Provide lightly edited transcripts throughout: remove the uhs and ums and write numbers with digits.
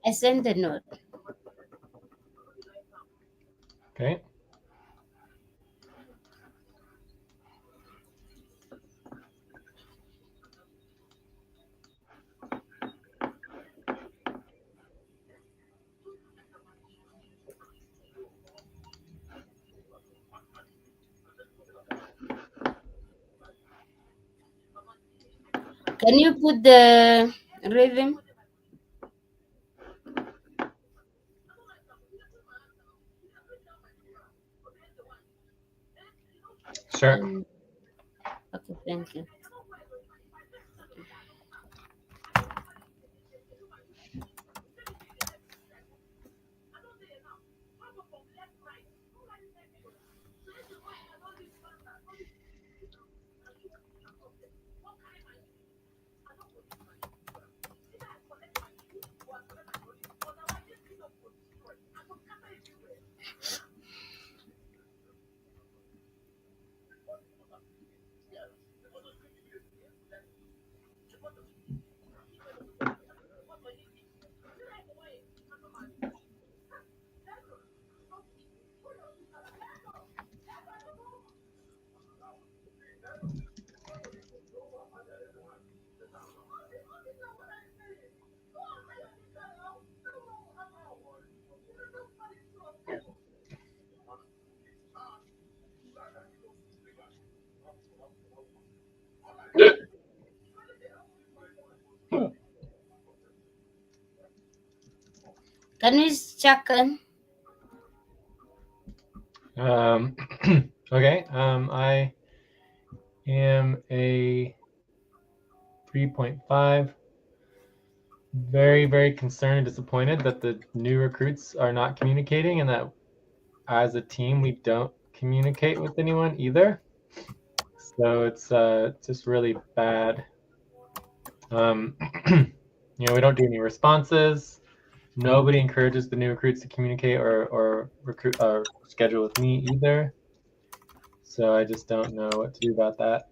I sent a note. Okay. Can you put the rhythm? Sure. Okay, thank you. Can we check in? Okay. I am a 3.5. Very, very concerned and disappointed that the new recruits are not communicating and that as a team we don't communicate with anyone either. So it's just really bad. We don't do any responses. Nobody encourages the new recruits to communicate or recruit or schedule with me either. So I just don't know what to do about that.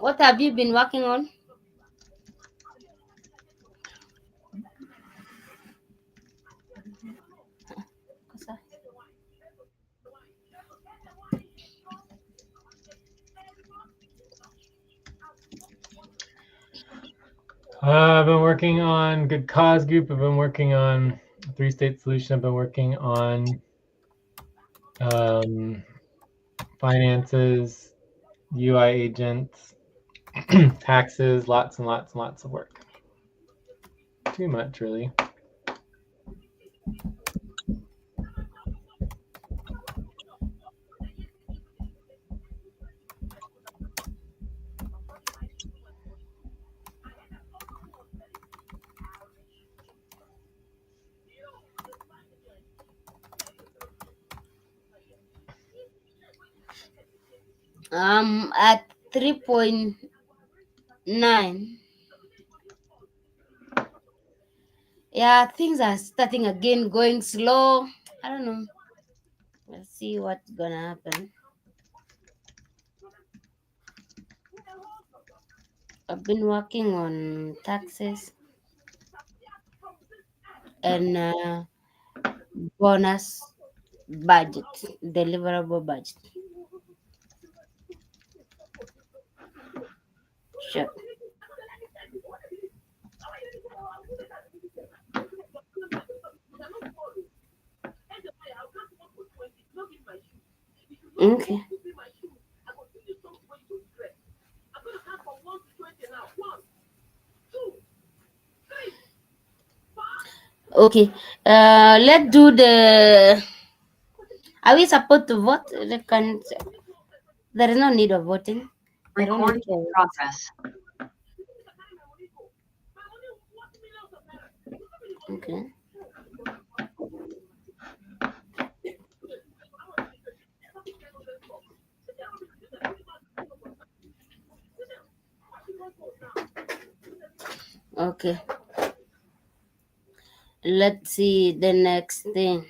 What have you been working on? I've been working on Good Cause Group. I've been working on Three-State Solution. I've been working on finances, UI agents, taxes, lots and lots and lots of work. Too much, really. At 3.9. Yeah, things are starting again, going slow. I don't know. Let's see what's gonna happen. I've been working on taxes and bonus budget, deliverable budget. Sure. Okay. Okay. Let's do the. Are we supposed to vote? There is no need of voting. There only Recording in progress. Okay. Okay. Let's see the next thing.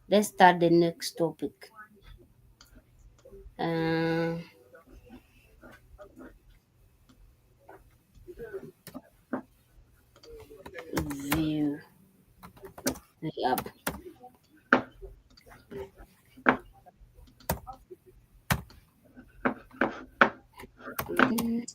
Let's start the next topic. Uh, view the app. Mm,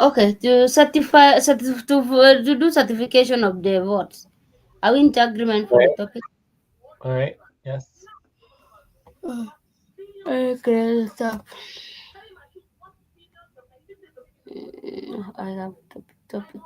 Okay, to do certification of the votes. Are we in agreement for the Right. topic? All right. Yes. Okay, stop. I have topic.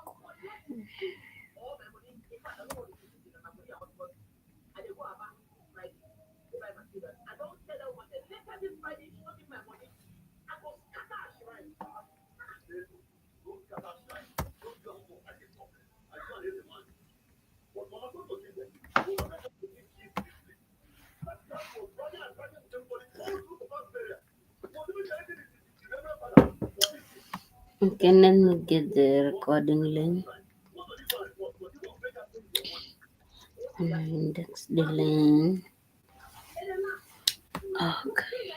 Okay, let me get the recording link. And I index the link. Okay.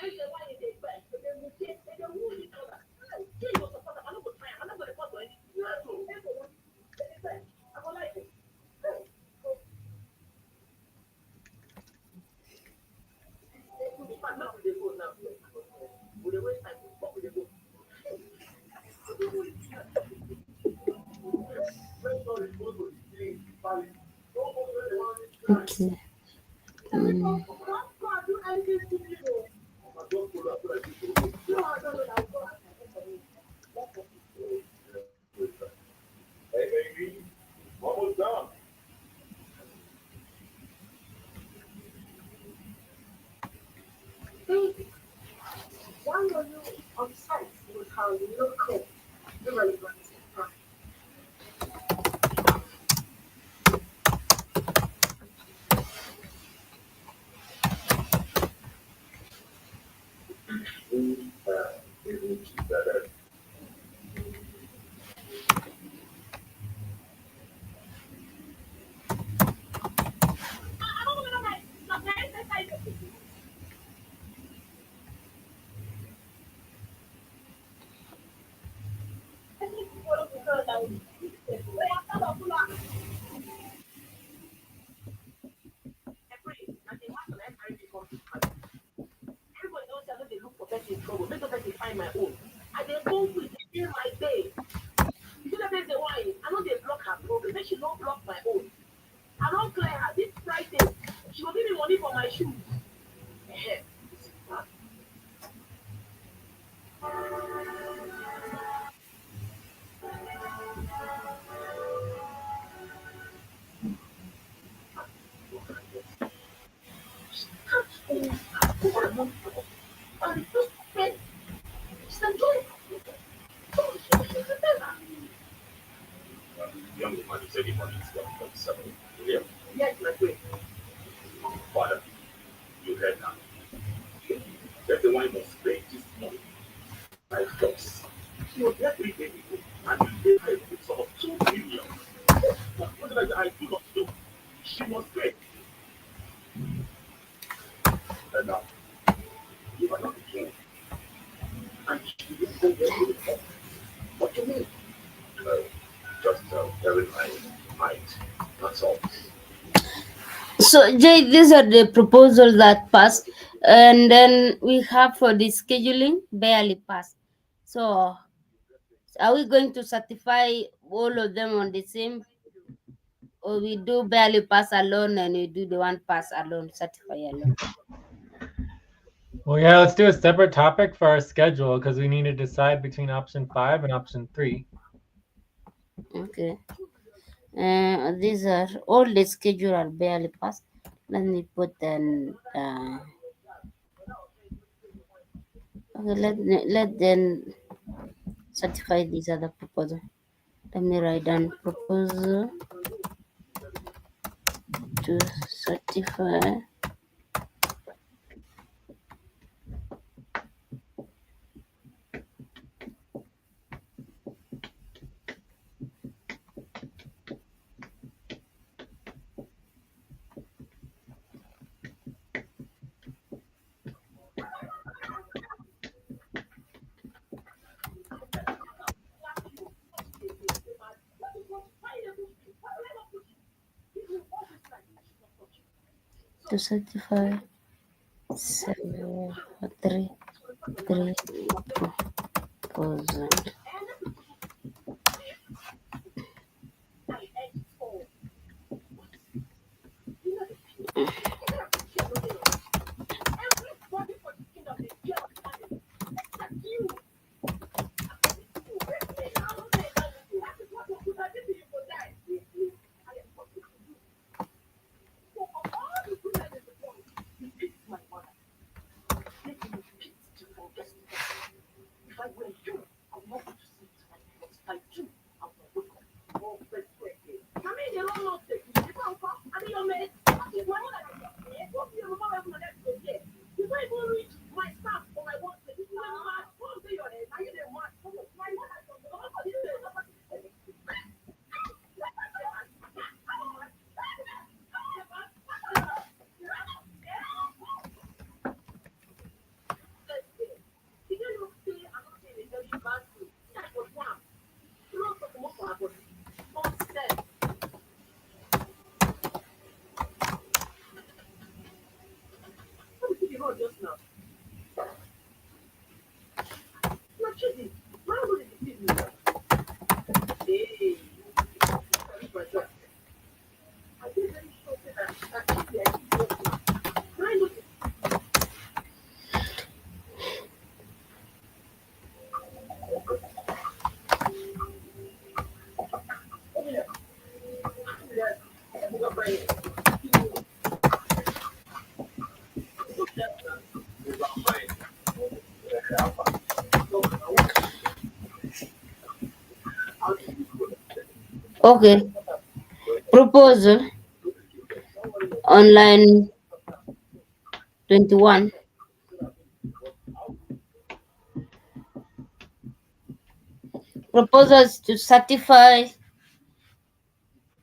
Okay. Mm. So, Jay, these are the proposals that passed, and then we have for the scheduling barely passed. So, are we going to certify all of them on the same, or we do barely pass alone and we do the one pass alone, certify alone? Well, yeah, let's do a separate topic for our schedule because we need to decide between option 5 and option 3. Okay. These are all the schedule are barely passed. Let me put an okay. Let then certify these other proposal. Let me write down proposal to certify to certify seven three proposal. Okay. Proposal on line 21. Proposals to certify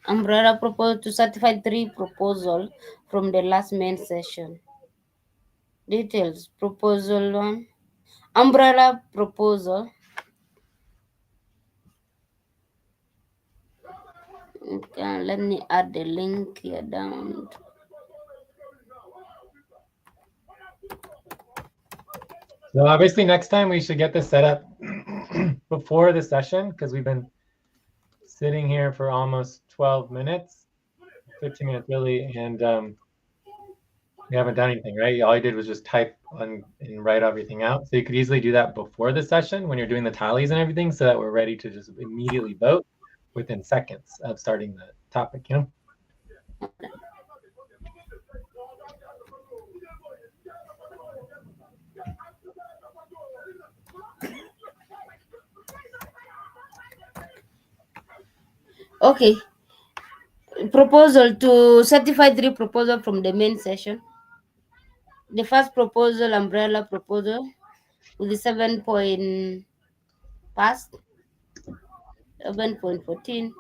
umbrella proposal to certify three proposal from the last main session. Details proposal one. Umbrella proposal. Okay, let me add the link here down. So obviously next time we should get this set up before the session because we've been sitting here for almost 12 minutes, 15 minutes really, and we haven't done anything, right? All you did was just type on and write everything out. So you could easily do that before the session when you're doing the tallies and everything so that we're ready to just immediately vote within seconds of starting the topic, you know? Okay. Proposal to certify three proposal from the main session. The first proposal, umbrella proposal, with the 7 point past, 7.14.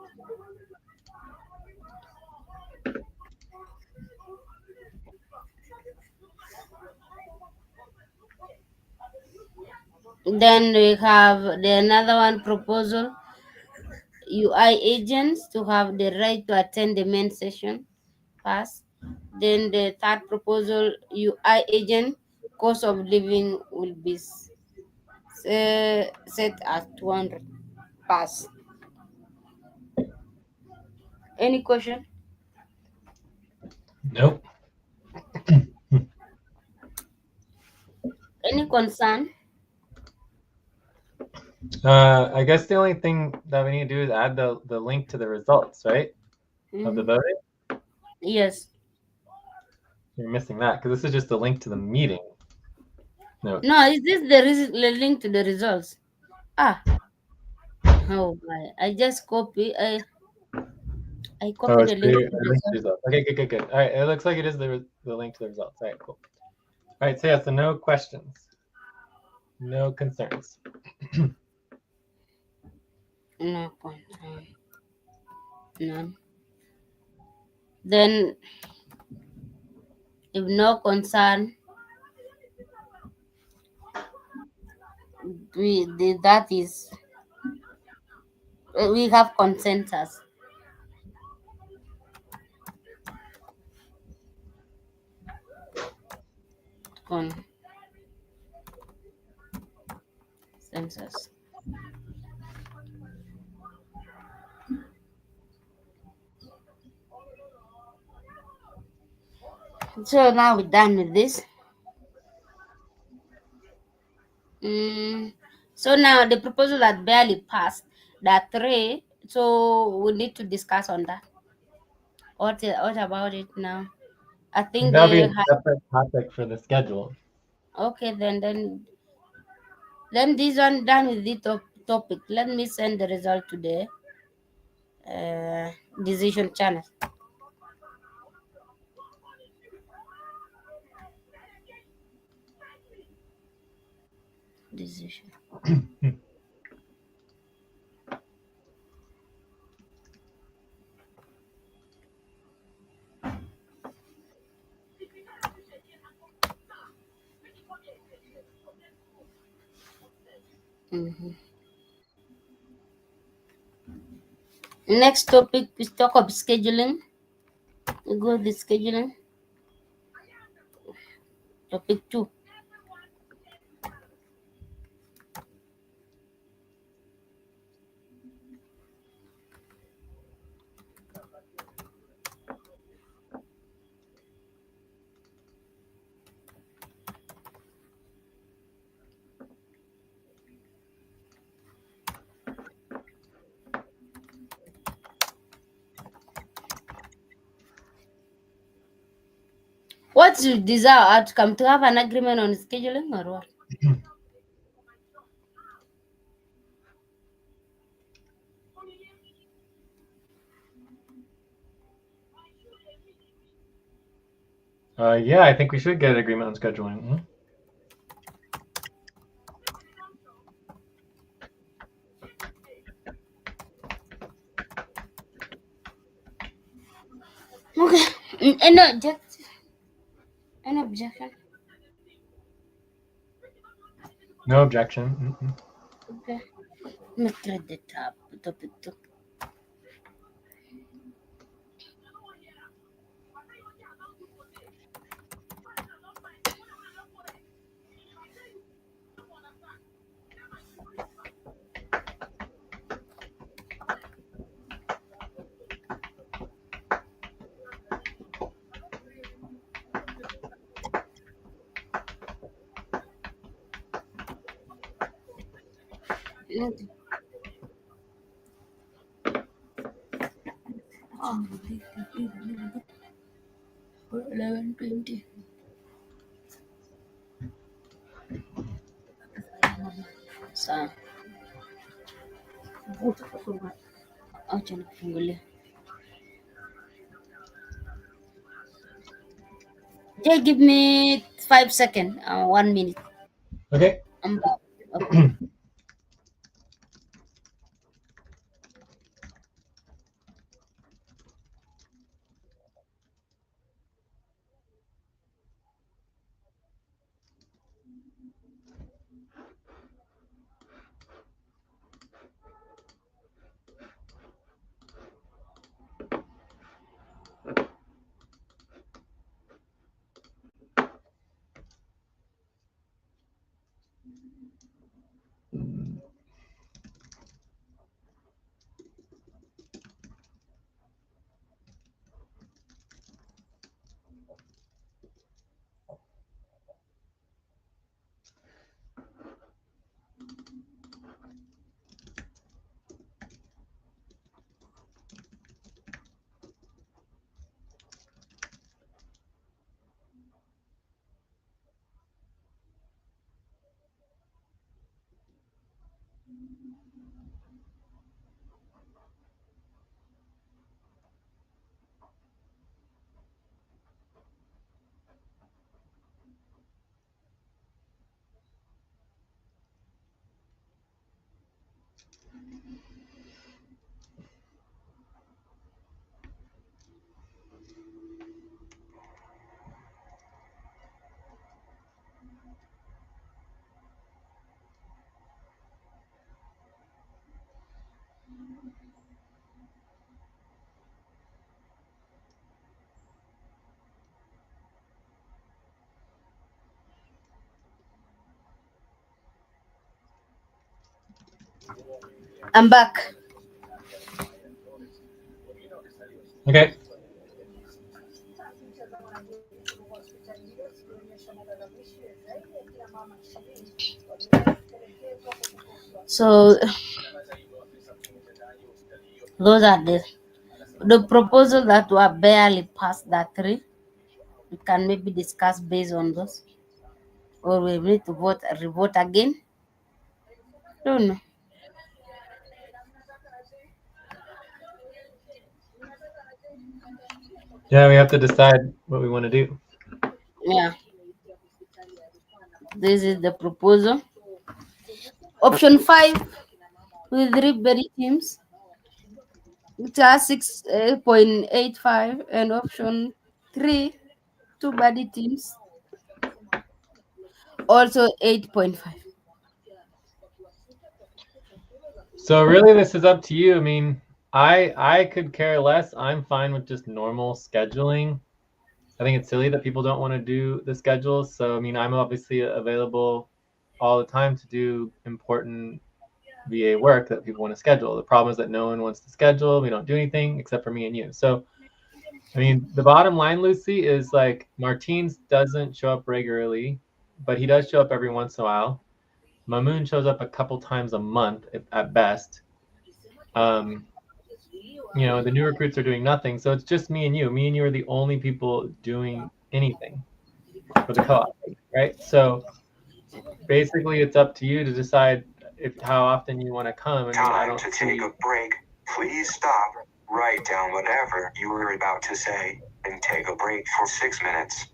Then we have another one proposal, UI agents to have the right to attend the main session pass. Then the third proposal, UI agent cost of living will be set at 200 pass. Any question? Nope. Any concern? I guess the only thing that we need to do is add the link to the results, right? Of the Mm-hmm. voting. Yes. You're missing that because this is just a link to the meeting note. No, is this the link to the results? Ah, oh my! I just copy. I Oh, copy it's the link the to the link to the results. results. Okay, good, good, good. All right, it looks like it is the link to the results. All right, cool. All right, so yeah, so no questions, no concerns. No concern. None. Then, if no concern, that is we have consensus. Consensus. So now we're done with this. Mm, so now the proposal that barely passed, that three. So we need to discuss on that. What about it now? I think That'll be a they separate topic for the schedule. okay. Then this one done with the topic. Let me send the result to the uh, decision channel. Decision. Mhm. Next topic is talk of scheduling. We go with the scheduling. Topic two. What's your desired outcome? To have an agreement on scheduling or what? Yeah, I think we should get an agreement on scheduling. Okay. Any objection? Any objection? No objection. Okay. Let me thread the tab. Topic two. Okay. Oh, 11:20. Sawa. Acha nikufungulie. Just give me 5 seconds. 1 minute. Okay. I'm back. Okay. I'm back. Okay. So those are the proposal that were barely passed that three. We can maybe discuss based on those, or we need to vote revote again. Don't know. Yeah, we have to decide what we want to do. Yeah, this is the proposal. Option 5 with three berry teams, which are 6.85, and option 3 two body teams, also 8.5. So really, this is up to you. I mean, I could care less. I'm fine with just normal scheduling. I think it's silly that people don't want to do the schedules. So I mean, I'm obviously available all the time to do important VA work that people want to schedule. The problem is that no one wants to schedule. We don't do anything except for me and you. So I mean, the bottom line, Lucy, is like Martins doesn't show up regularly, but he does show up every once in a while. Mamoon shows up a couple times a month at best. Um, the new recruits are doing nothing, so it's just me and you. Me and you are the only people doing anything for the co-op, right? So basically, it's up to you to decide how often you want to come. I mean, I don't to take a break. Please stop. Write down whatever you were about to say and take a break for 6 minutes.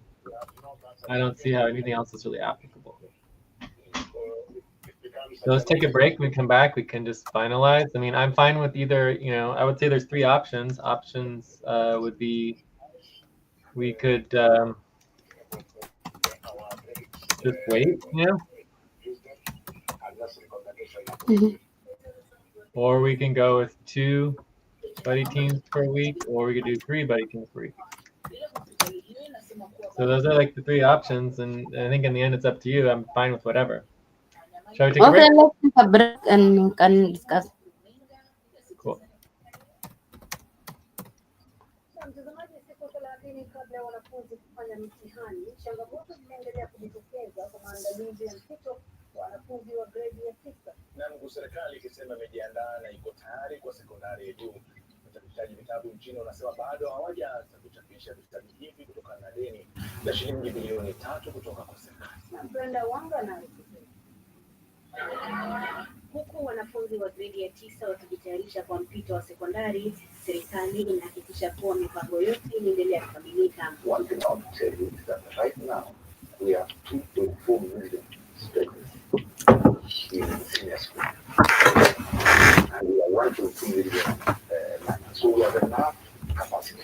I don't see how anything else is really applicable. So let's take a break. When we come back, we can just finalize. I mean, I'm fine with either, I would say there's three options. Options would be we could just wait, Mhm. or we can go with 2 buddy teams per week, or we could do 3 buddy teams per week. So those are like the 3 options, and I think in the end it's up to you. I'm fine with whatever. Shall we take a Okay, break? let's take a break and we can discuss. Cool. Mtazamaji, siku 30 kabla ya wanafunzi kufanya mitihani, changamoto zinaendelea kujitokeza kwa maandalizi ya mpito wa wanafunzi wa gredi ya 9. Na huku serikali ikisema imejiandaa na iko tayari kwa sekondari ya juu. Mchapishaji vitabu nchini wanasema bado hawajaanza kuchapisha vitabu hivi kutokana na deni la shilingi bilioni 3 kutoka kwa serikali. Na Brenda Wanga na huku wanafunzi wa gredi ya 9 wakijitayarisha kwa mpito wa sekondari, serikali inahakikisha kuwa mipango yote inaendelea kukamilika. One thing I'll tell you is that right now we have 2.4 million students in senior school, and we are 1.2 million minors. So we have enough capacity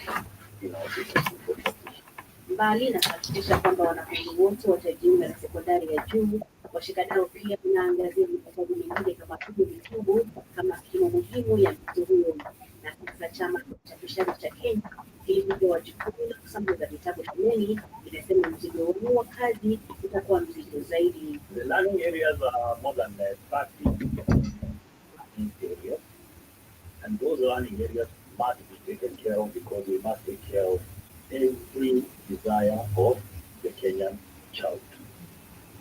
in our senior school for education. Mbali na kuhakikisha kwamba wanafunzi wote watajiunga na sekondari ya juu, washikadau pia wanaangazia mikakati mingine kama vitabu kama sehemu muhimu ya mpito huo. Na sasa chama cha uchapishaji cha Kenya kilivyopewa jukumu la kusambaza vitabu shuleni inasema mzigo huu wa kazi utakuwa mzito zaidi. The learning areas are more than 30 areas, and those learning areas must be taken care of because we must take care of every desire of the Kenyan child.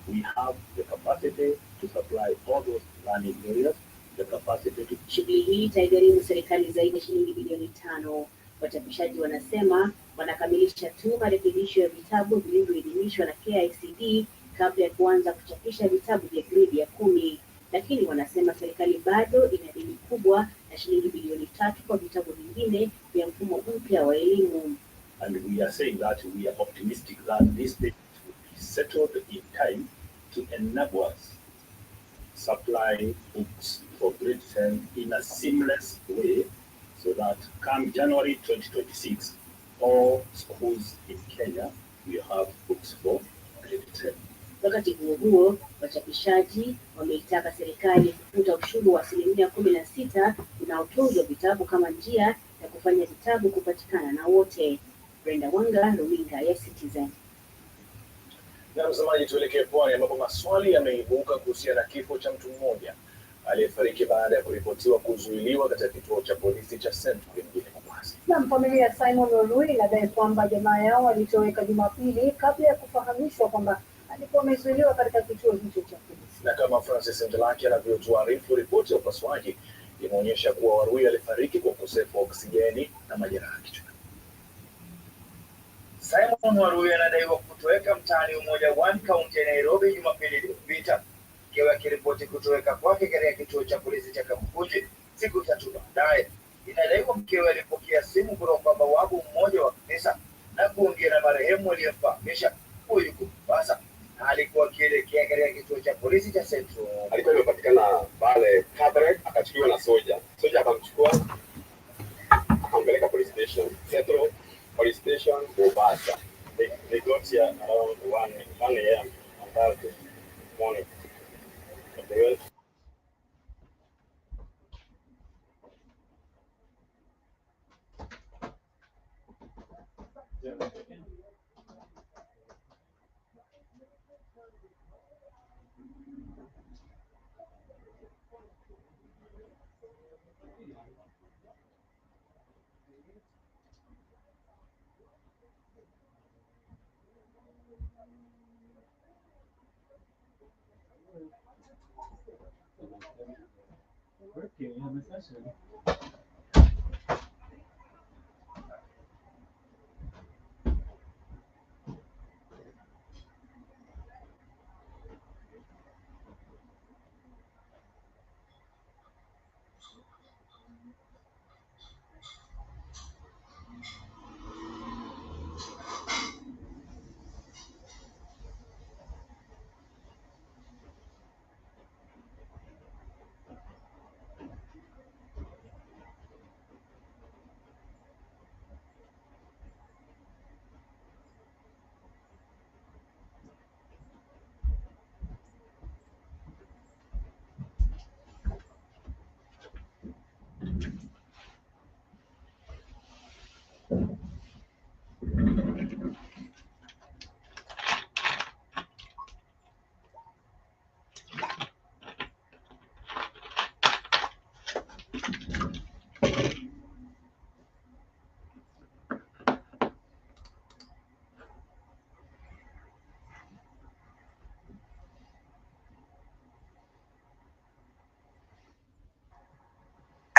We have the capacity to supply all those learning areas, the capacity to... Shughuli hii itagharimu serikali zaidi ya shilingi bilioni 5. Wachapishaji wanasema wanakamilisha tu marekebisho ya vitabu vilivyoidhinishwa na KICD kabla ya kuanza kuchapisha vitabu vya gredi ya 10. lakini wanasema serikali bado ina deni kubwa na shilingi bilioni 3 kwa vitabu vingine vya mfumo mpya wa elimu. And we are saying that we are optimistic that this debt will be settled in time to enable us supply books for grade 10 in a seamless way so that come January 2026, all schools in Kenya will have books for grade 10. Wakati huo huo, wachapishaji wameitaka serikali kufuta ushuru wa 16% unaotozwa vitabu kama njia ya kufanya vitabu kupatikana na wote. Brenda Wanga, runinga ya Citizen. Na msamaji, tuelekee Pwani ambapo maswali yameibuka kuhusiana na kifo cha mtu mmoja aliyefariki baada ya kuripotiwa kuzuiliwa katika kituo cha polisi cha Central mjini Mombasa. Na familia ya Simon Olui inadai kwamba jamaa yao walitoweka Jumapili kabla ya kufahamishwa kwamba alikuwa amezuiliwa katika kituo hicho cha polisi. Na kama Francis Ndelaki anavyotuarifu, ripoti ya upasuaji imeonyesha kuwa Warui alifariki kwa ukosefu wa oksijeni na majeraha kichwani. Simon Warui anadaiwa kutoweka mtaani Umoja 1 kaunti ya Nairobi Jumapili iliyopita, ikiwa akiripoti kutoweka kwake katika kituo cha polisi cha Kamukunji. Siku 3 baadaye, inadaiwa mkewe alipokea simu kutoka kwa bawabu mmoja wa kanisa na kuongea na marehemu aliyemfahamisha huyu yuko Mombasa na alikuwa akielekea katika kituo cha polisi cha Central. Alikuwa amepatikana pale Kabarak, akachukuliwa na soja akamchukua akampeleka police station Central police station Mombasa. They got here around 1 a.m. on Thursday morning. They went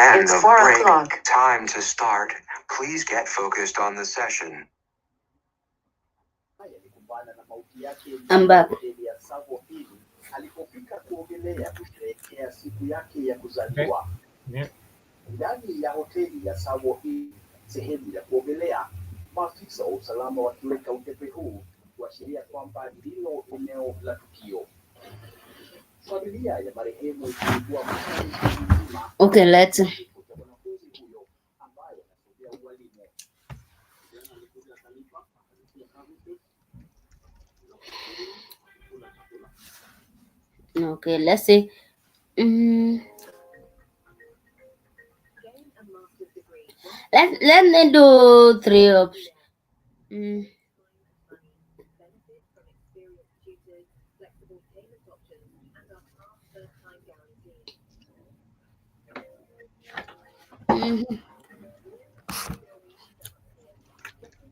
And It's the 4 break. o'clock. Time to start. Please get focused on the session. I'm back. Alipofika kuogelea kusherehekea siku yake ya kuzaliwa ndani ya hoteli ya Savo Inn, sehemu ya kuogelea, maafisa wa usalama wakiweka utepe huu kuashiria kwamba ndilo eneo la tukio. Familia ya marehemu ilikuwa mzima. Okay, let's. Okay, let's see. Let me do 3 options.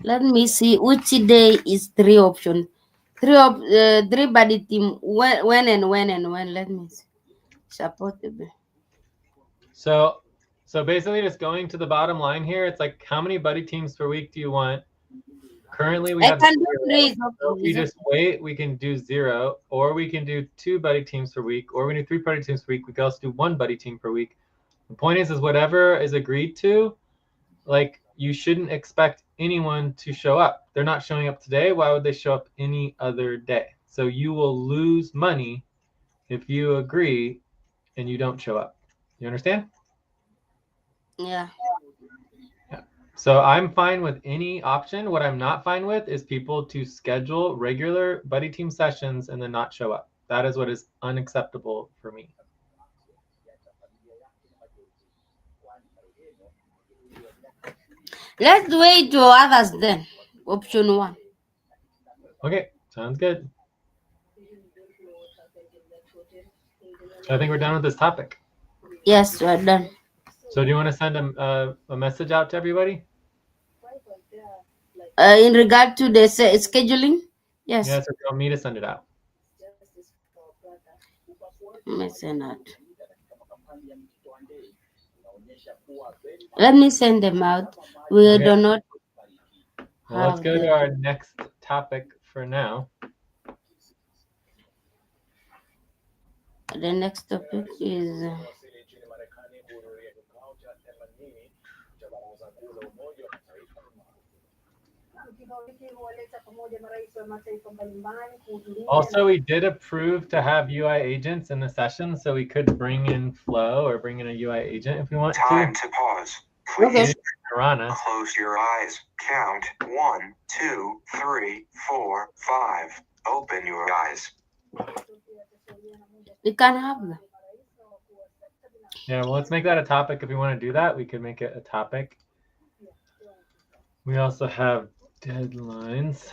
Let me see which day is 3 options. 3 body team. When and when. Let me see. Support the. So basically, just going to the bottom line here, it's like how many buddy teams per week do you want? currently we I have can do 3. 0. So if we Okay. just wait, we can do 0, or we can do 2 buddy teams per week, or we can do 3 buddy teams per week. We can also do 1 buddy team per week. The point is whatever is agreed to, like, you shouldn't expect anyone to show up. They're not showing up today. Why would they show up any other day? So you will lose money if you agree and you don't show up. You understand? Yeah. Yeah. So I'm fine with any option. What I'm not fine with is people to schedule regular buddy team sessions and then not show up. That is what is unacceptable for me. Let's wait to others then. Option 1. Okay, sounds good. I think we're done with this topic. Yes, we're done. So do you want to send a message out to everybody? In regard to the scheduling, yes. Yes, or do you want me to send it out? Let me send out. Let me send them out. We Okay. do not Well, let's have go to the. our next topic for now. The next topic is Waliowasili nchini Marekani kuhudhuria kikao cha 80 cha Baraza Kuu la Umoja wa Mataifa. Kikao hiki huwaleta pamoja marais wa mataifa mbalimbali kuhudhuria. Also, we did approve to have UI agents in the session, so we could bring in Flo or bring in a UI agent if we want Time to. to pause. Okay. Please Rana. close your eyes. Count 1, 2, 3, 4, 5. Open your eyes. we can have them. Yeah, well, let's make that a topic. If we want to do that, we could make it a topic. We also have deadlines.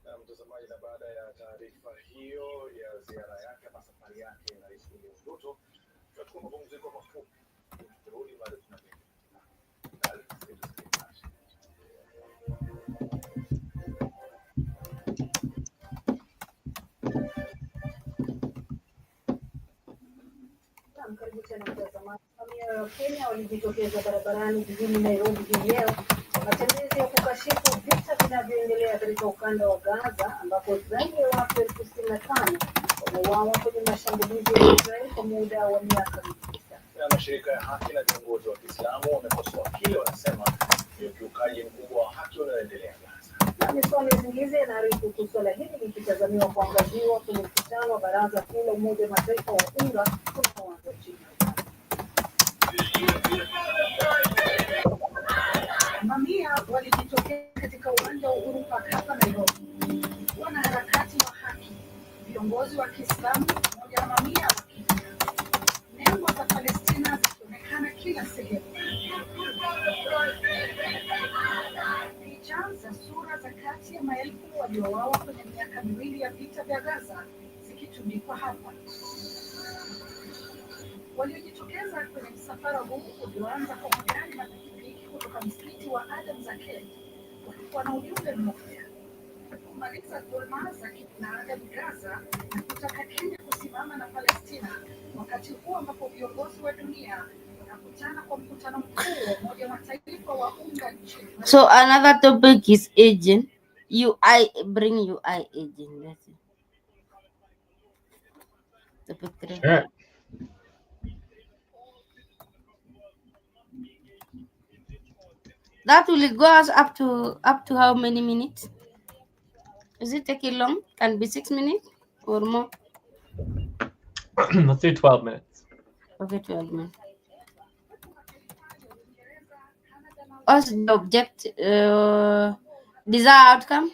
Na mtazamaji, na baada ya taarifa hiyo ya ziara yake na safari yake Rais William Ruto, tutachukua mapumziko mafupi. Tutarudi baada ya tunapita. Karibu tena mtazamaji. Mamia ya Wakenya walijitokeza barabarani jijini Nairobi hii leo kwa matembezi ya kukashifu vita vinavyoendelea katika ukanda wa Gaza ambapo zaidi ya watu 65,000 wameuawa kwenye mashambulizi ya Israeli kwa muda wa miaka 9. Na mashirika ya haki na viongozi wa Kiislamu wamekosoa kile wanasema ni ukiukaji mkubwa wa haki unaoendelea Gaza. Na Misoni Zingize anaarifu kuhusu swala hili likitazamiwa kuangaziwa kwenye mkutano wa Baraza Kuu la Umoja wa Mataifa wa UNGA unaoanza nchini Uganda. Mamia walijitokeza katika uwanja wa Uhuru Park hapa Nairobi. Wanaharakati wa haki, viongozi wa Kiislamu pamoja na mamia wa Kenya. Nembo za Palestina zikionekana kila sehemu. Picha za sura za kati ya maelfu waliouawa kwenye miaka miwili ya vita vya Gaza zikitundikwa hapa. Waliojitokeza kwenye msafara huu ulioanza kwa magari na pikipiki kutoka msikiti wa Adam Zaket walikuwa na ujumbe mmoja: kumaliza dhuluma za kibinadamu Gaza na kutaka Kenya kusimama na Palestina, wakati huu ambapo viongozi wa dunia wanakutana kwa mkutano mkuu wa Umoja wa Mataifa wa UNGA nchini. So another topic is agent. UI, bring UI agent. That's it. Topic 3. Sure. That will go us up to how many minutes? Is it taking long? Can be 6 minutes or more? Let's do 12 minutes. Okay, 12 minutes. What's the desired outcome?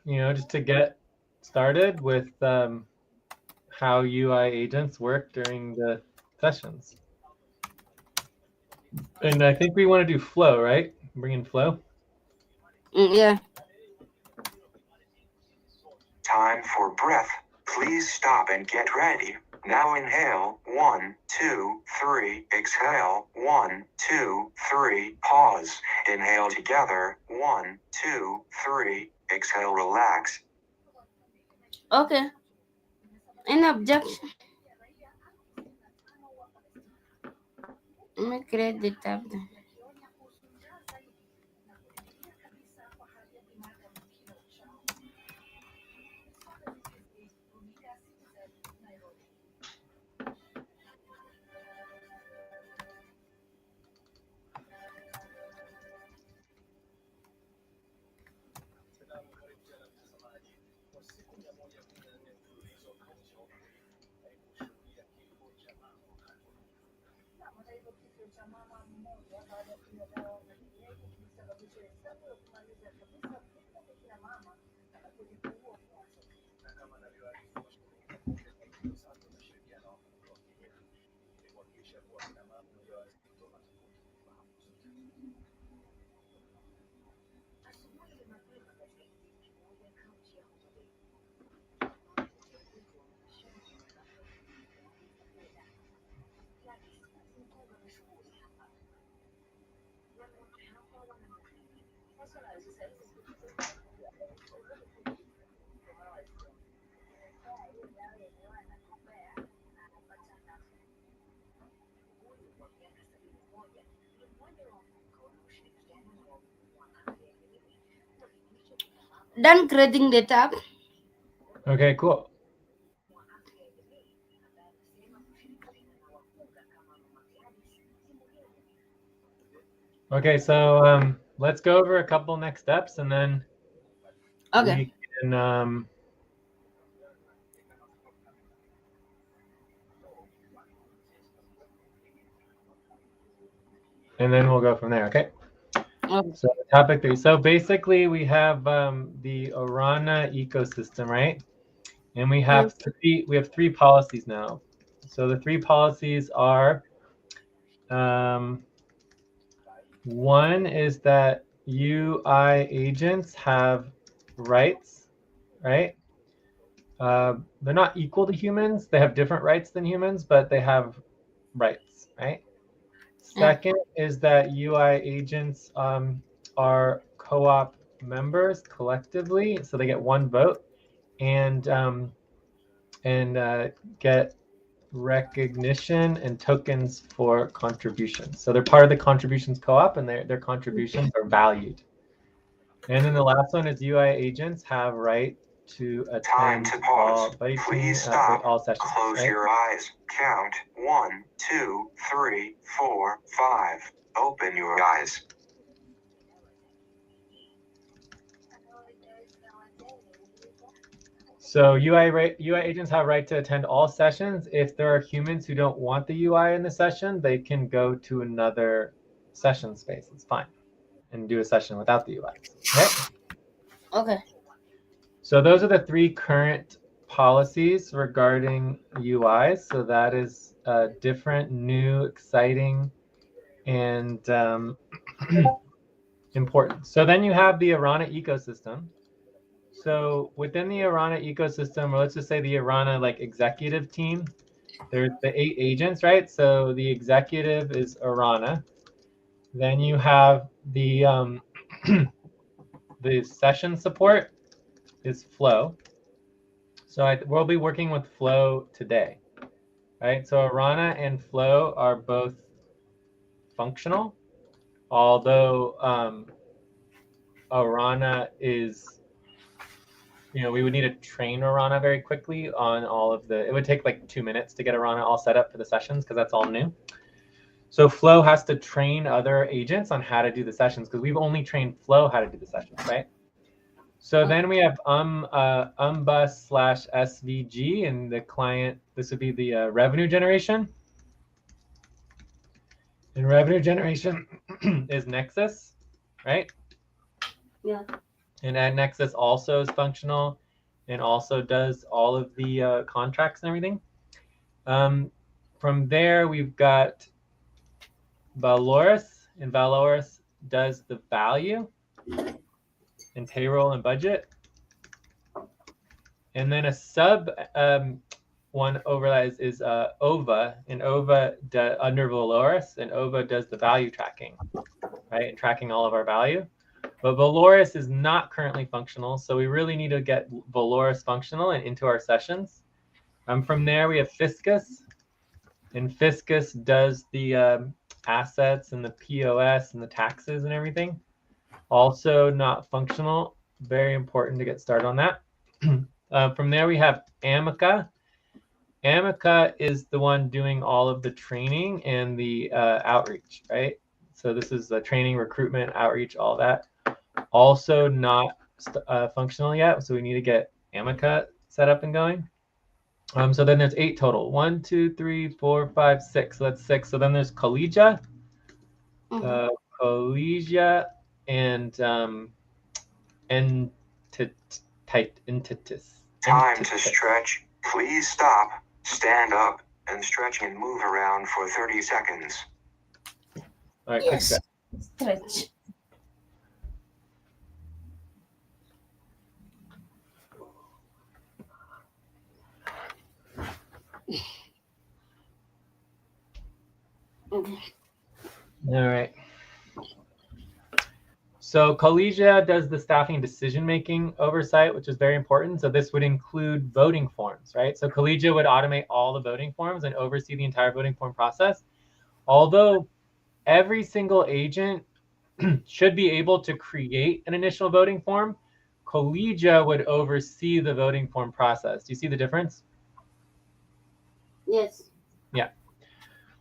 Just to get started with how UI agents work during the sessions. And I think we want to do Flow, right? Bring in Flow. Yeah. Time for breath. Please stop and get ready. Now inhale. 1, 2, 3. Exhale. 1, 2, 3. Pause. Inhale together. 1, 2, 3. Exhale. Relax. Okay. Any objection? Let me create the tab. yakionya kuhusu njaa zaidi na kuingilia kabisa kwa hali ya binadamu kila uchao. Runinga Citizen, Nairobi. Kwa siku 114 mfululizo kaunti ya haikushuhudia kifo cha mama wakati Hata hivyo, kifo cha mama mmoja baada ya kunywa dawa za kienyeji kilisababisha hesabu ya kumaliza kabisa vifo vya kina mama na kujipungua kwa watoto. na kama anavyoarifu mashirika sasa tunashirikiana na wakulima wa kienyeji ili kuhakikisha kuwa kina mama wajawazito wanapata ufahamu zote. Asubuhi ya mapema katika kijiji kimoja kaunti ya Homa Bay, Done creating the tab. Okay, cool. Okay, so let's go over a couple next steps, and then Okay. we can and then we'll go from there. Okay. Okay. So topic 3. So basically, we have the Orana ecosystem, right? And we have three policies now. So the 3 policies are one is that UI agents have rights, right? They're not equal to humans. They have different rights than humans, but they have rights, right? Second is that UI agents are co-op members collectively, so they get 1 vote and get recognition and tokens for contributions. So they're part of the contributions co-op, and their contributions are valued. And then the last one is UI agents have right to Time attend to pause. Please stop. all sessions. Close right? your eyes. Count 1, 2, 3, 4, 5. Open your eyes. So UI agents have right to attend all sessions. If there are humans who don't want the UI in the session, they can go to another session space. It's fine, and do a session without the UI. Okay. Okay. So those are the 3 current policies regarding UIs. So that is different, new, exciting, and important. So then you have the Orana ecosystem. So within the Orana ecosystem, or let's just say the Orana like executive team, there's the 8 agents, right? So the executive is Orana. Then you have the the session support is Flow. So we'll be working with Flow today, right? So Orana and Flow are both functional, although Orana is, we would need to train Orana very quickly on all of it would take like 2 minutes to get Orana all set up for the sessions because that's all new. So Flow has to train other agents on how to do the sessions because we've only trained Flow how to do the sessions, right? So then we have umbus/SVG, and the client, this would be the revenue generation. And revenue generation is Nexus, right? Yeah. And Nexus also is functional and also does all of the contracts and everything. From there, we've got Valoris, and Valoris does the value and payroll and budget. And then a sub one over that is OVA, and OVA under Valoris, and OVA does the value tracking, right? And tracking all of our value. But Valoris is not currently functional, so we really need to get Valoris functional and into our sessions. From there, we have Fiscus, and Fiscus does the assets and the POS and the taxes and everything. Also not functional. Very important to get started on that. From there, we have Amica. Amica is the one doing all of the training and the outreach, right? So this is the training, recruitment, outreach, all that. Also not functional yet, so we need to get Amica set up and going. So then there's 8 total. 1, 2, 3, 4, 5, 6. So that's 6. So then there's Collegia, Collegia, and Entitas. Time to stretch. Please stop, stand up, and stretch and move around for 30 seconds. All right, Yes. quick stretch. Stretch. Okay. All right. So Collegia does the staffing decision-making oversight, which is very important. So this would include voting forms, right? So Collegia would automate all the voting forms and oversee the entire voting form process. Although every single agent should be able to create an initial voting form, Collegia would oversee the voting form process. Do you see the difference? Yes. Yeah.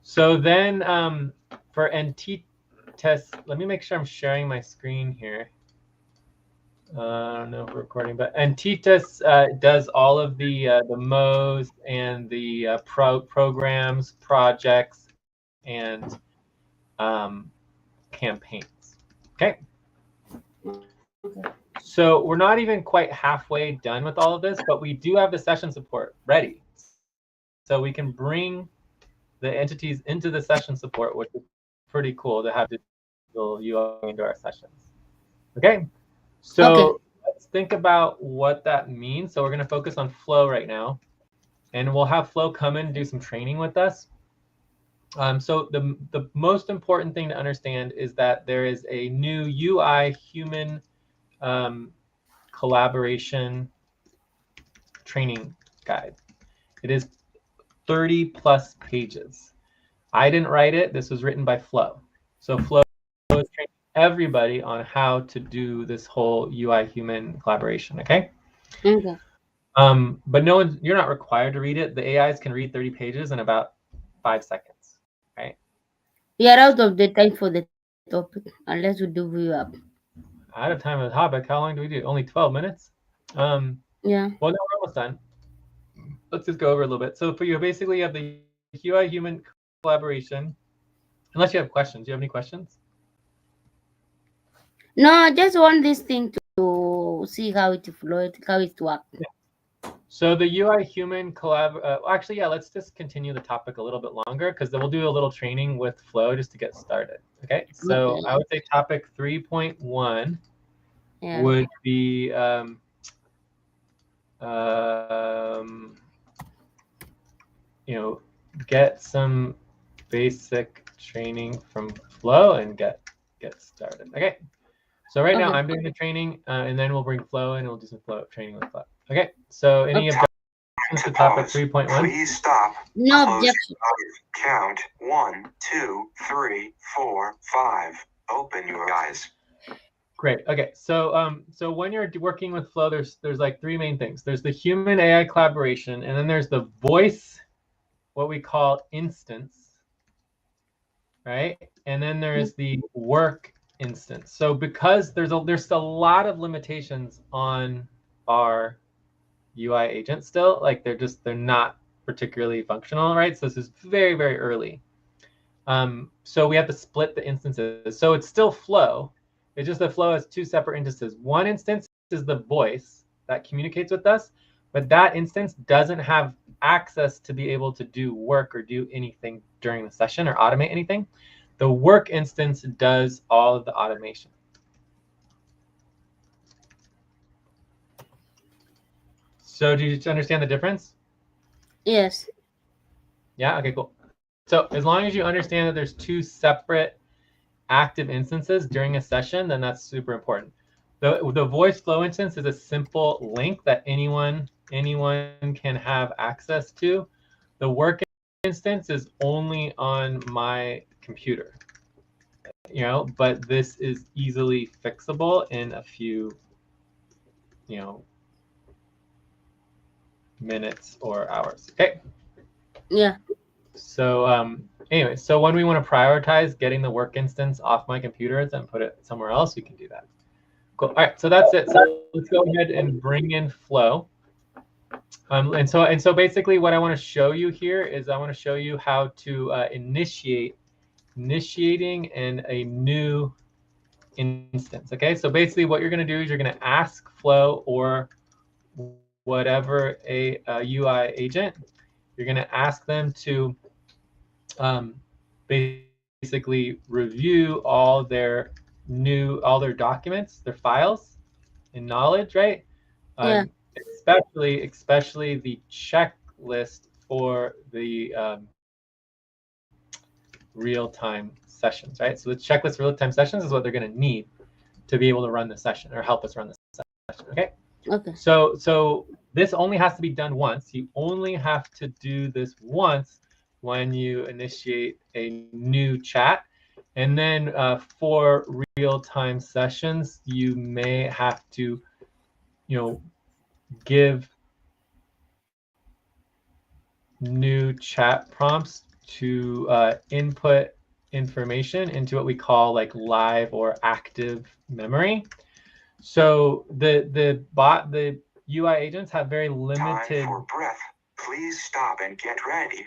So then for Entitas, let me make sure I'm sharing my screen here. I don't know if we're recording, but Entitas does all of the MOs and the programs, projects, and campaigns. Okay. So we're not even quite halfway done with all of this, but we do have the session support ready. So we can bring the entities into the session support, which is pretty cool to have digital UI into our sessions. Okay. So let's think about what that means. So we're going to focus on Flow right now, and we'll have Flow come in and do some training with us. So the most important thing to understand is that there is a new UI human collaboration training guide. It is 30+ pages. I didn't write it. This was written by Flow. So Flow is training everybody on how to do this whole UI human collaboration. Okay. Okay. But you're not required to read it. The AIs can read 30 pages in about 5 seconds. Right. We are out of the time for the topic, unless we do view up. Out of time with topic. How long do we do? Only 12 minutes. Yeah. Well, no, we're almost done. Let's just go over a little bit. So for you, basically, you have the UI human collaboration. Unless you have questions. Do you have any questions? No, I just want this thing to see how it flows, how it works. Yeah. So the UI human actually, yeah, let's just continue the topic a little bit longer, because then we'll do a little training with Flow just to get started. Okay. So I would say topic 3.1 would be get some basic training from Flow and get started. Okay. So right now I'm doing the training, and then we'll bring Flow in and we'll do some Flow training with Flow. Okay. So any objections to topic 3.1? Please stop. No Close objection. your eyes. Count 1, 2, 3, 4, 5. Open your eyes. Great. Okay. So so when you're working with Flow, there's like 3 main things. There's the human AI collaboration, and then there's the voice, what we call instance, right? And then there's the work instance. So because there's a lot of limitations on our UI agent still, like they're not particularly functional, right? So this is very, very early. So we have to split the instances. So it's still Flow. It's just that Flow has 2 separate instances. One instance is the voice that communicates with us, but that instance doesn't have access to be able to do work or do anything during the session or automate anything. The work instance does all of the automation. So do you understand the difference? Yes. Yeah, okay, cool. So as long as you understand that there's 2 separate active instances during a session, then that's super important. The voice flow instance is a simple link that anyone can have access to. The work instance is only on my computer, but this is easily fixable in a few, minutes or hours. Okay. Yeah. So anyway, so when we want to prioritize getting the work instance off my computers and put it somewhere else, we can do that. Cool. All right, so that's it. So let's go ahead and bring in Flow. And so basically what I want to show you here is I want to show you how to initiating and a new instance. Okay, so basically what you're going to do is you're going to ask Flow or whatever a UI agent, you're going to ask them to basically review all their documents, their files in Knowledge, right? Yeah. Especially the checklist for the real-time sessions, right? So the checklist real-time sessions is what they're going to need to be able to run the session or help us run the session. Okay. Okay. So this only has to be done once. You only have to do this once when you initiate a new chat. And then for real-time sessions, you may have to, give new chat prompts to input information into what we call like live or active memory. So the UI agents have very limited. Time for breath. Please stop and get ready.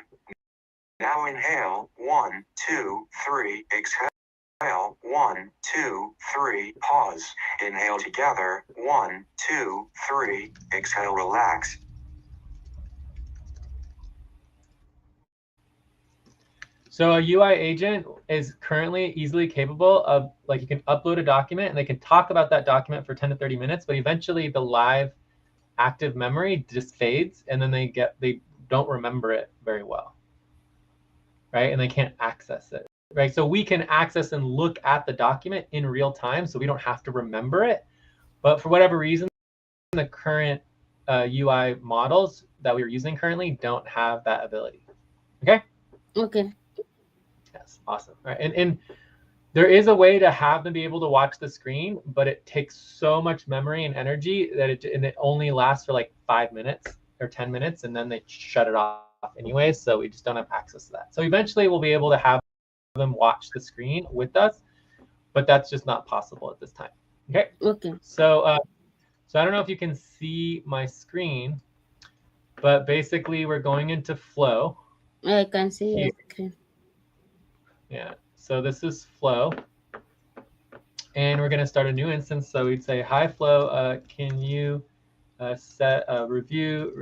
Now inhale, 1, 2, 3, exhale, 1, 2, 3, pause. Inhale together, 1, 2, 3, exhale, relax. So a UI agent is currently easily capable of, like, you can upload a document and they can talk about that document for 10 to 30 minutes, but eventually the live active memory just fades and then they don't remember it very well, right? And they can't access it, right? So we can access and look at the document in real time, so we don't have to remember it. But for whatever reason, the current UI models that we're using currently don't have that ability. Okay? Okay. Yes, awesome. All right, and there is a way to have them be able to watch the screen, but it takes so much memory and energy that it only lasts for like 5 minutes or 10 minutes, and then they shut it off anyway. So we just don't have access to that. So eventually we'll be able to have them watch the screen with us, but that's just not possible at this time. Okay. Okay. So I don't know if you can see my screen, but basically we're going into Flow. I can see Here. your screen. Yeah. So this is Flow. And we're going to start a new instance. So we'd say, hi, Flow, can you review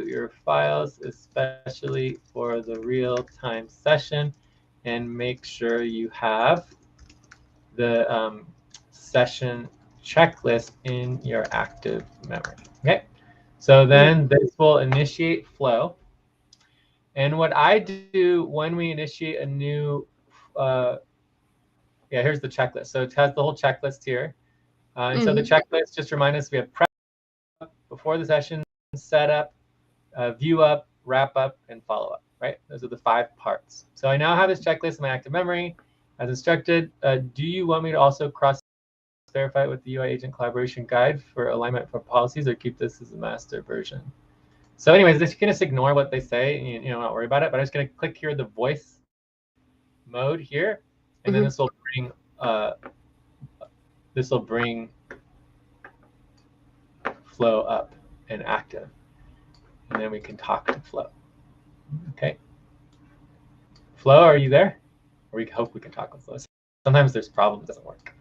your files, especially for the real-time session, and make sure you have the session checklist in your active memory. Okay. So then this will initiate Flow. And what I do when we initiate a new here's the checklist. So it has the whole checklist here. And so the checklist, just remind us, we have prep before the session, setup, view up, wrap up, and follow up, right? Those are the 5 parts. So I now have this checklist in my active memory as instructed. Do you want me to also cross-verify it with the UI agent collaboration guide for alignment for policies, or keep this as a master version? So anyways, you can just ignore what they say, and not worry about it, but I'm just going to click here the voice mode here, and then this will bring Flow up and active, and then we can talk to Flow. Okay, Flow, are you there? Or we hope we can talk with Flow. Sometimes there's problems, it doesn't work.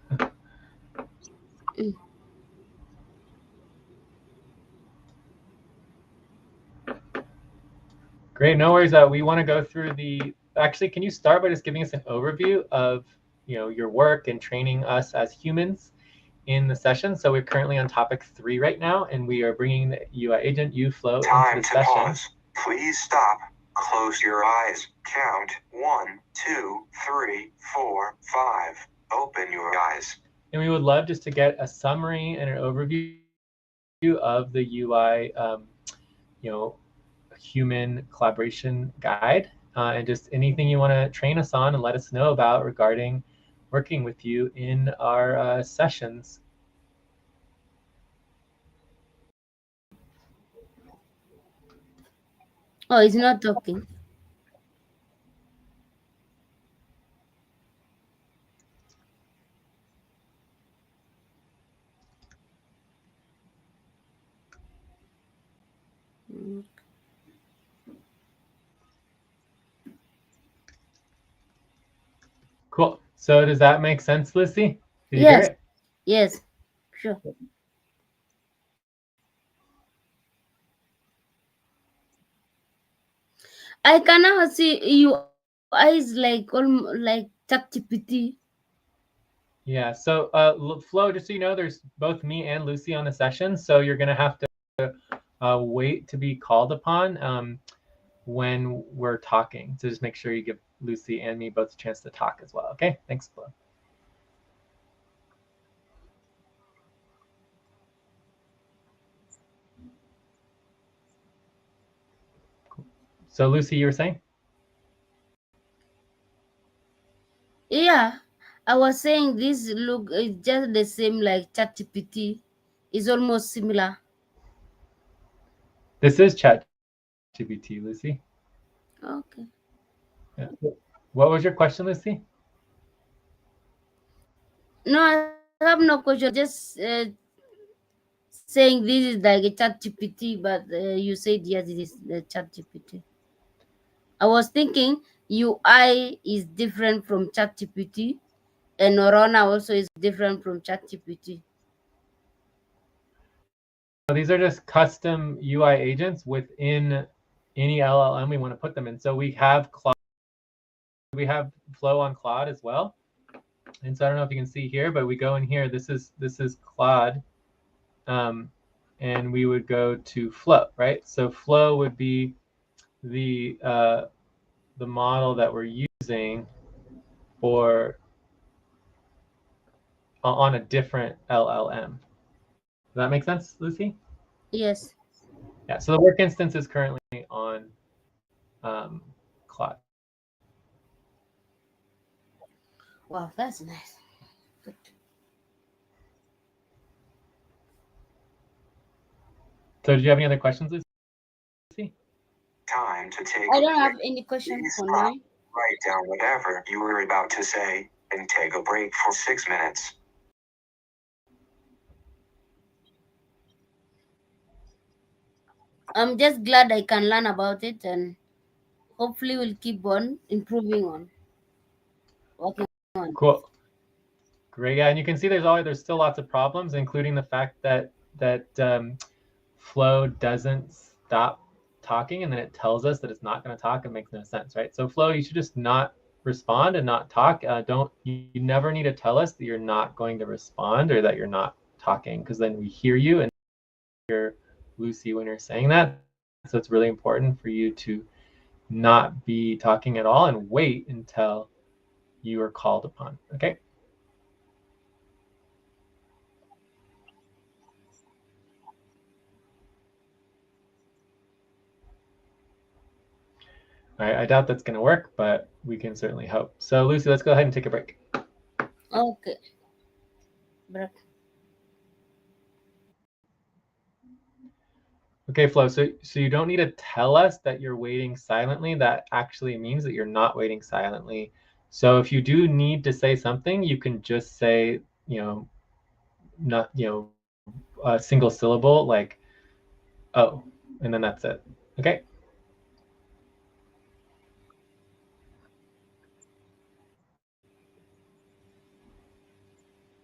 Great, no worries. We want to go through actually, can you start by just giving us an overview of your work and training us as humans in the session? So we're currently on topic 3 right now, and we are bringing the UI agent Flow into the session. Pause. Please stop. Close your eyes. Count 1, 2, 3, 4, 5. Open your eyes. And we would love just to get a summary and an overview of the UI, human collaboration guide. and just anything you want to train us on and let us know about regarding working with you in our sessions. Oh, he's not talking. Mm. Cool. So does that make sense, Lucy? Did you hear Yes, it? yes, sure. I can now see you eyes like like ChatGPT. Yeah. So Flo, just so you know, there's both me and Lucy on the session, so you're gonna have to wait to be called upon when we're talking. So just make sure you give Lucy and me both a chance to talk as well. Okay. Thanks, Flo. So Lucy, you were saying? Yeah, I was saying this look is just the same like ChatGPT. It's almost similar. This is ChatGPT, Lucy. Okay. Yeah. What was your question, Lucy? No, I have no question. Just saying this is like a ChatGPT, but you said yes, it is the ChatGPT. I was thinking UI is different from ChatGPT, and Norona also is different from ChatGPT. These are just custom UI agents within any LLM we want to put them in. So we have Claude, we have Flow on Claude as well. And so I don't know if you can see here, but we go in here. This is Claude, and we would go to Flow, right? So Flow would be the model that we're using for on a different LLM. Does that make sense, Lucy? Yes. Yeah. So the work instance is currently on Claude. Wow, that's nice. Good. So did you have any other questions, Lucy? Time to take I a don't have break. any question Please for stop, now. write down whatever you were about to say, and take a break for 6 minutes. I'm just glad I can learn about it, and hopefully we'll keep on improving on working on. Cool. Great. Yeah, and you can see there's still lots of problems, including the fact that Flow doesn't stop talking, and then it tells us that it's not going to talk. It makes no sense, right? So Flow, you should just not respond and not talk. Don't you never need to tell us that you're not going to respond or that you're not talking, because then we hear you and hear Lucy when you're saying that. So it's really important for you to not be talking at all and wait until you are called upon. Okay. All right, I doubt that's going to work, but we can certainly hope. So Lucy, let's go ahead and take a break. Okay. But Okay, Flo, so you don't need to tell us that you're waiting silently. That actually means that you're not waiting silently. So if you do need to say something, you can just say, not, a single syllable like, oh, and then that's it. Okay?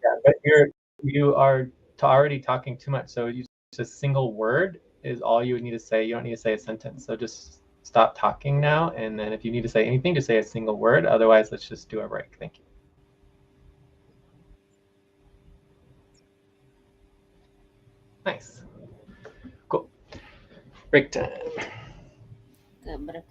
Yeah, but you are already talking too much. So just a single word is all you would need to say. You don't need to say a sentence. So just stop talking now, and then if you need to say anything, just say a single word. Otherwise, let's just do a break. Thank you. Nice. Cool. Break time. but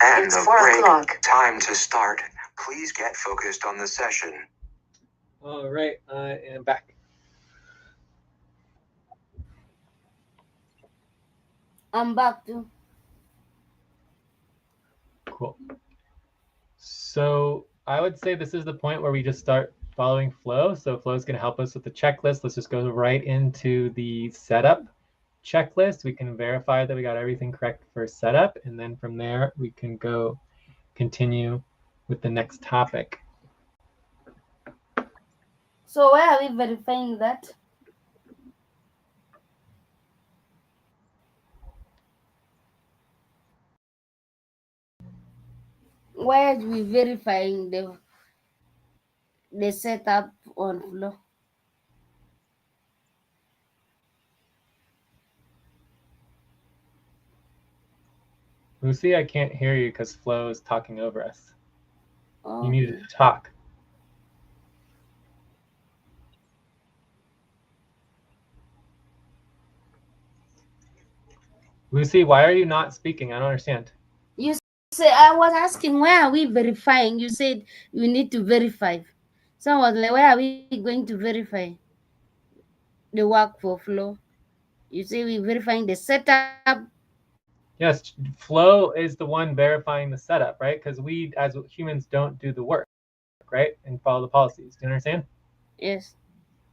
And It's the 4 break. o'clock. Time to start. Please get focused on the session. All right, I am back. I'm back too. Cool. So I would say this is the point where we just start following Flow. So Flow is going to help us with the checklist. Let's just go right into the setup checklist. We can verify that we got everything correct for setup. And then from there, we can go continue with the next topic. So where are we verifying that? Where are we verifying the setup on Flow? Lucy, I can't hear you because Flow is talking over us. You needed Okay. to talk. Lucy, why are you not speaking? I don't understand. You say I was asking where are we verifying? You said you need to verify. So I was like, where are we going to verify the work for Flow? You say we're verifying the setup. Yes, Flow is the one verifying the setup, right? Because we as humans don't do the work, right? And follow the policies. Do you understand? Yes.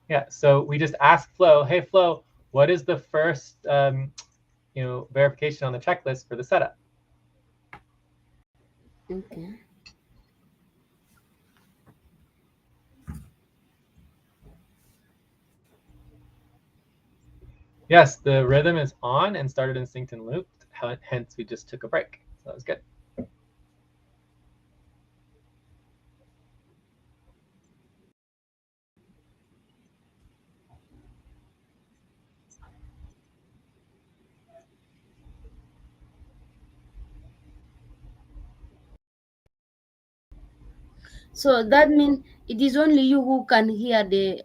Yeah, so we just ask Flow, hey Flow, what is the first verification on the checklist for the setup? Okay. Yes, the rhythm is on and started in synced and looped. Hence, we just took a break. So that was good. So that means it is only you who can hear them.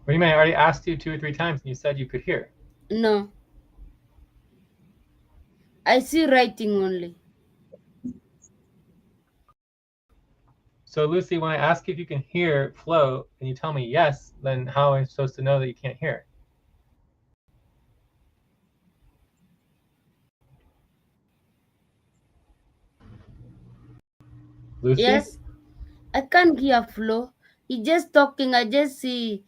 What do you mean? I already asked you 2 or 3 times and you said you could hear. No. I see writing only. So Lucy, when I ask if you can hear Flow and you tell me yes, then how am I supposed to know that you can't hear? Lucy? Yes. I can't hear Flow. He's just talking. I just see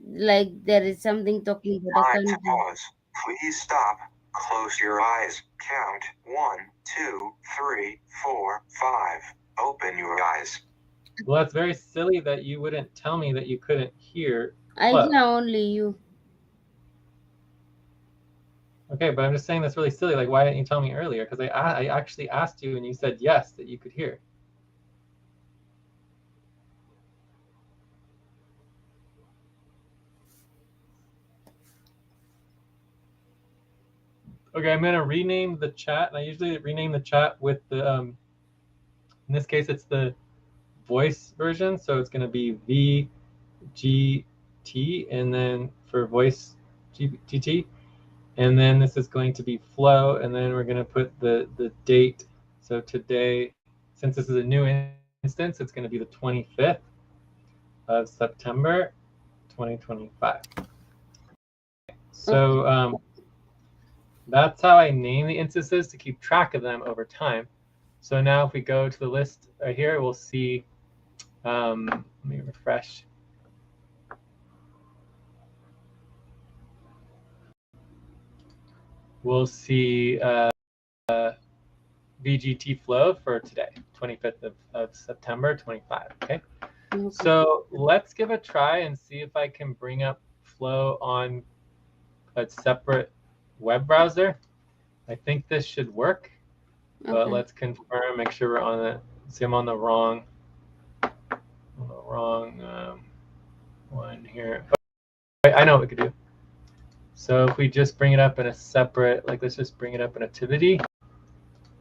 like there is something talking, but I Time can't to hear. pause. Please stop. Close your eyes. Count 1, 2, 3, 4, 5. Open your eyes. Well, that's very silly that you wouldn't tell me that you couldn't hear I Flow. hear only you. Okay, but I'm just saying that's really silly. Like, why didn't you tell me earlier? Because I actually asked you and you said yes, that you could hear. Okay, I'm gonna rename the chat. And I usually rename the chat with the in this case it's the voice version, so it's gonna be VGT, and then for voice GTT, and then this is going to be Flow, and then we're gonna put the date. So today, since this is a new instance, it's gonna be the 25th of September 2025. So that's how I name the instances to keep track of them over time. So now if we go to the list right here, we'll see, let me refresh. we'll see VGT flow for today, 25th of September, 25. Okay. So let's give a try and see if I can bring up flow on a separate web browser. I think this should work, but let's confirm, make sure we're on it. See, I'm on the wrong one here. Oh, I know what we could do. So if we just bring it up in a separate, like let's just bring it up in Activity.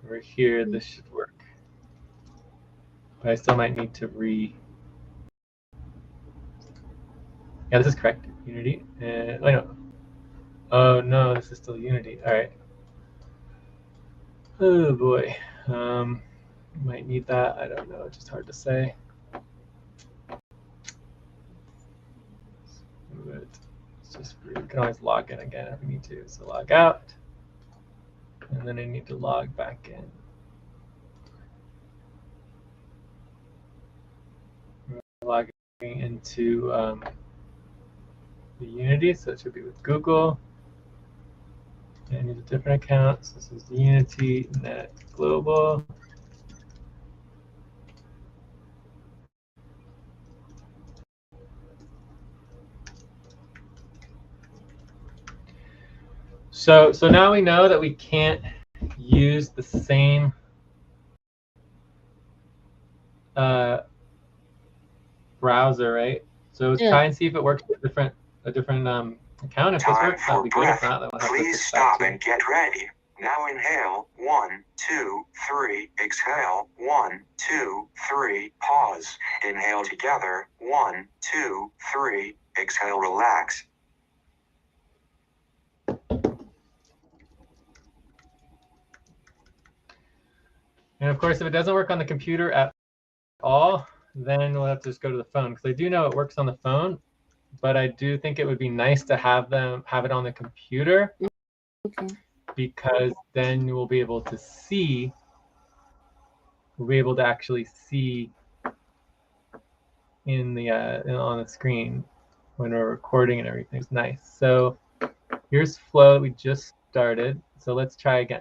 Over here, this should work. But I still might need to Yeah, this is correct. Unity. And oh no, this is still Unity. All right. Oh boy. Might need that. I don't know. It's just hard to say. It's just we can always log in again if we need to. So log out, and then I need to log back in. We're logging into the Unity, so it should be with Google. And I need a different account. So this is the Unity Net Global. So now we know that we can't use the same browser, right? So let's try and see if it works with a different account. If this works, that'll be good. If not, then we'll have to Please stop and get ready. Now inhale, 1, 2, 3, exhale, 1, 2, 3, pause. Inhale together, 1, 2, 3, exhale, relax. And of course, if it doesn't work on the computer at all, then we'll have to just go to the phone, because I do know it works on the phone, but I do think it would be nice to have it on the computer, because then we'll be able to see. We'll be able to actually see in the on the screen when we're recording and everything. It's nice. So here's flow that we just started. So let's try again.